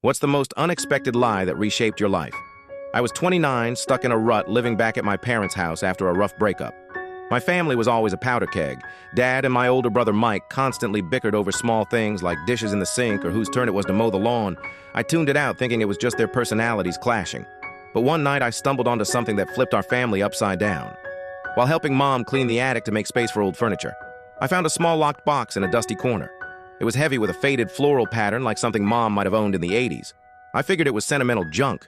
What's the most unexpected lie that reshaped your life? I was 29, stuck in a rut, living back at my parents' house after a rough breakup. My family was always a powder keg. Dad and my older brother Mike constantly bickered over small things like dishes in the sink or whose turn it was to mow the lawn. I tuned it out, thinking it was just their personalities clashing. But one night I stumbled onto something that flipped our family upside down. While helping Mom clean the attic to make space for old furniture, I found a small locked box in a dusty corner. It was heavy with a faded floral pattern like something Mom might have owned in the 80s. I figured it was sentimental junk,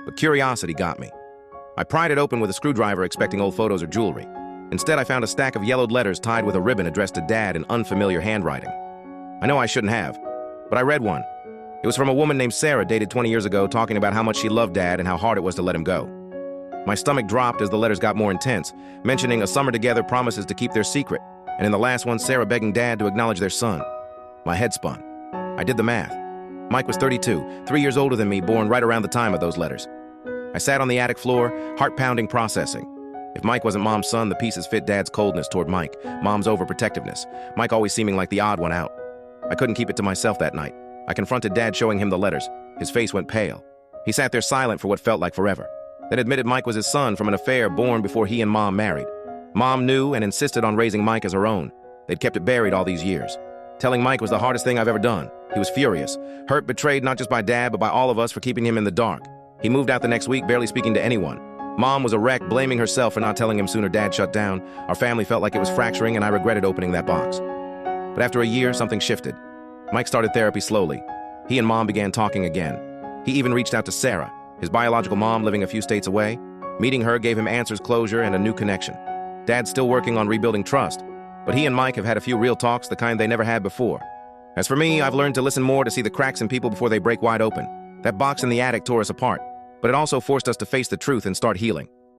but curiosity got me. I pried it open with a screwdriver, expecting old photos or jewelry. Instead, I found a stack of yellowed letters tied with a ribbon addressed to Dad in unfamiliar handwriting. I know I shouldn't have, but I read one. It was from a woman named Sarah, dated 20 years ago, talking about how much she loved Dad and how hard it was to let him go. My stomach dropped as the letters got more intense, mentioning a summer together, promises to keep their secret, and in the last one, Sarah begging Dad to acknowledge their son. My head spun. I did the math. Mike was 32, 3 years older than me, born right around the time of those letters. I sat on the attic floor, heart-pounding, processing. If Mike wasn't Mom's son, the pieces fit Dad's coldness toward Mike, Mom's overprotectiveness, Mike always seeming like the odd one out. I couldn't keep it to myself that night. I confronted Dad, showing him the letters. His face went pale. He sat there silent for what felt like forever. Then admitted Mike was his son from an affair born before he and Mom married. Mom knew and insisted on raising Mike as her own. They'd kept it buried all these years. Telling Mike was the hardest thing I've ever done. He was furious, hurt, betrayed not just by Dad, but by all of us for keeping him in the dark. He moved out the next week, barely speaking to anyone. Mom was a wreck, blaming herself for not telling him sooner. Dad shut down. Our family felt like it was fracturing, and I regretted opening that box. But after a year, something shifted. Mike started therapy slowly. He and Mom began talking again. He even reached out to Sarah, his biological mom living a few states away. Meeting her gave him answers, closure, and a new connection. Dad's still working on rebuilding trust, but he and Mike have had a few real talks, the kind they never had before. As for me, I've learned to listen more, to see the cracks in people before they break wide open. That box in the attic tore us apart, but it also forced us to face the truth and start healing.